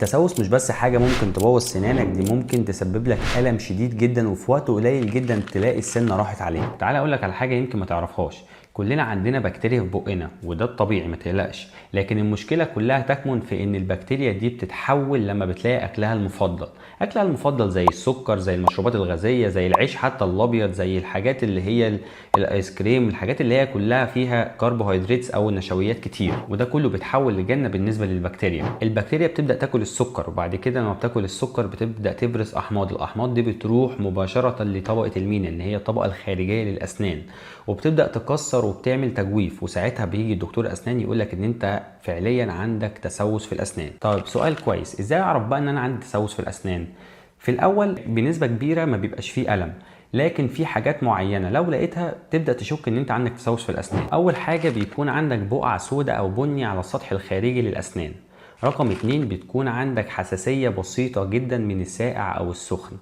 التسوس مش بس حاجة ممكن تبوظ سنانك، دي ممكن تسبب لك ألم شديد جدا، وفي وقت قليل جدا تلاقي السنة راحت عليك. تعالى اقول لك على حاجة يمكن ما تعرفهاش، كلنا عندنا بكتيريا في بقنا وده الطبيعي ما تقلقش، لكن المشكلة كلها تكمن في ان البكتيريا دي بتتحول لما بتلاقي اكلها المفضل. اكلها المفضل زي السكر، زي المشروبات الغازية، زي العيش حتى الابيض، زي الحاجات اللي هي الايس كريم، الحاجات اللي هي كلها فيها كربوهيدرات او نشويات كتير، وده كله بيتحول لجنة بالنسبة للبكتيريا. البكتيريا بتبدأ تاكل السكر، وبعد كده لما بتاكل السكر بتبدأ تبرز احماض، الاحماض دي بتروح مباشرة لطبقة المينا اللي هي الطبقة الخارجية للاسنان، وبتبدأ تكسر وبتعمل تجويف، وساعتها بيجي الدكتور اسنان يقول لك ان انت فعليا عندك تسوس في الاسنان. طيب سؤال كويس، ازاي اعرف بقى ان انا عندي تسوس في الاسنان؟ في الاول بنسبة كبيرة ما بيبقاش فيه الم، لكن في حاجات معينة لو لقيتها تبدأ تشك ان انت عندك تسوس في الاسنان. اول حاجة بيكون عندك بقع سوداء او بني على السطح الخارجي للاسنان. رقم 2 بتكون عندك حساسية بسيطة جدا من الساقع او السخن.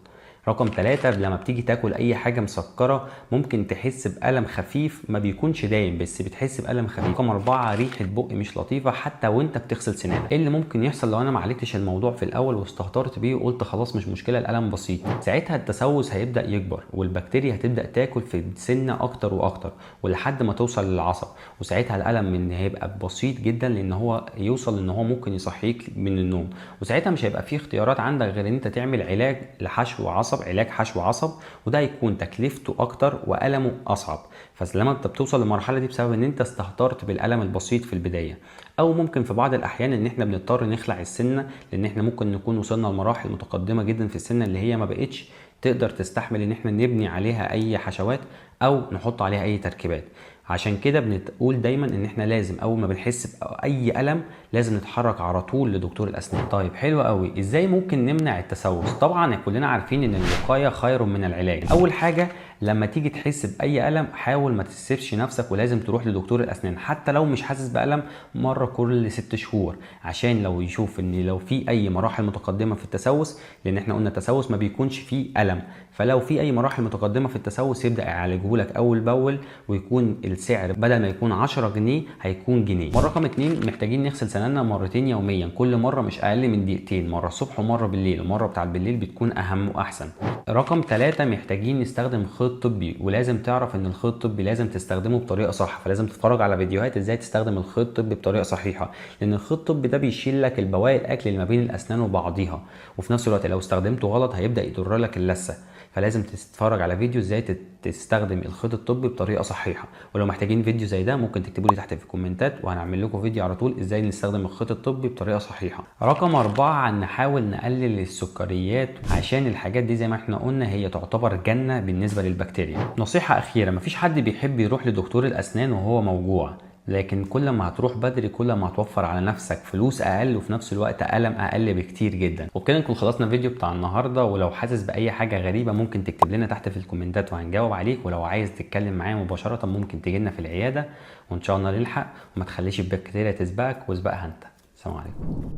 رقم 3 لما بتيجي تاكل اي حاجة مسكرة ممكن تحس بألم خفيف، ما بيكونش دايم بس بتحس بألم خفيف. رقم 4 ريحة بق مش لطيفة حتى وانت بتغسل سنانك. ايه اللي ممكن يحصل لو انا ما عالجتش الموضوع في الاول واستهترت بيه وقلت خلاص مش مشكلة الألم بسيط؟ ساعتها التسوس هيبدأ يكبر، والبكتيريا هتبدأ تاكل في السنة اكتر واكتر ولحد ما توصل للعصب، وساعتها الألم من هيبقى بسيط جدا لان هو يوصل ان هو ممكن يصحيك من النوم، وساعتها مش هيبقى فيه اختيارات عندك غير ان انت تعمل علاج لحشو عصب، علاج حشو عصب، وده هيكون تكلفته اكتر والمه اصعب. فلما انت بتوصل للمرحله دي بسبب ان انت استهترت بالالم البسيط في البدايه، او ممكن في بعض الاحيان ان احنا بنضطر نخلع السنه لان احنا ممكن نكون وصلنا لمراحل متقدمه جدا في السنه اللي هي ما بقتش تقدر تستحمل ان احنا نبني عليها اي حشوات او نحط عليها اي تركيبات. عشان كده بنقول دايما ان احنا لازم اول ما بنحس باي الم لازم نتحرك على طول لدكتور الاسنان. طيب حلو قوي، ازاي ممكن نمنع التسوس؟ طبعا كلنا عارفين ان الوقايه خير من العلاج. اول حاجه لما تيجي تحس باي الم حاول ما تسيبش نفسك ولازم تروح لدكتور الاسنان، حتى لو مش حاسس بالم مره كل 6 شهور، عشان لو يشوف ان لو في اي مراحل متقدمه في التسوس، لان احنا قلنا التسوس ما بيكونش فيه الم، فلو في اي مراحل متقدمه في التسوس يبدا يعالجه لك اول باول، ويكون السعر بدل ما يكون 10 جنيه هيكون جنيه. رقم 2 محتاجين نغسل سناننا مرتين يوميا، كل مره مش اقل من دقيقتين، مره الصبح ومره بالليل، المره بتاعت بالليل بتكون اهم واحسن. رقم 3 محتاجين نستخدم خيط طبي، ولازم تعرف ان الخيط الطبي لازم تستخدمه بطريقه صح، فلازم تتفرج على فيديوهات ازاي تستخدم الخيط الطبي بطريقه صحيحه، لان الخيط الطبي ده بيشيل لك البواقي الاكل اللي ما بين الاسنان وبعضيها، وفي نفس الوقت لو استخدمته غلط هيبدا يضر لك اللثه، فلازم تتفرج على فيديو ازاي تستخدم الخيط الطبي بطريقه صحيحه. ولو محتاجين فيديو زي ده ممكن تكتبوا لي تحت في الكومنتات وهنعمل لكم فيديو على طول ازاي نستخدم الخيط الطبي بطريقه صحيحه. رقم 4 نحاول نقلل السكريات، عشان الحاجات دي زي ما احنا قلنا هي تعتبر جنه بالنسبه للبكتيريا. نصيحه اخيره، مفيش حد بيحب يروح لدكتور الاسنان وهو موجوع، لكن كل ما هتروح بدري كل ما هتوفر على نفسك فلوس اقل وفي نفس الوقت الم اقل بكتير جدا. وبكده نكون خلصنا الفيديو بتاع النهارده، ولو حاسس باي حاجه غريبه ممكن تكتب لنا تحت في الكومنتات وهنجاوب عليك، ولو عايز تتكلم معايا مباشره ممكن تجي لنا في العياده وان شاء الله نلحق، وما تخليش البكتيريا تسبقك واسبقها انت. السلام عليكم.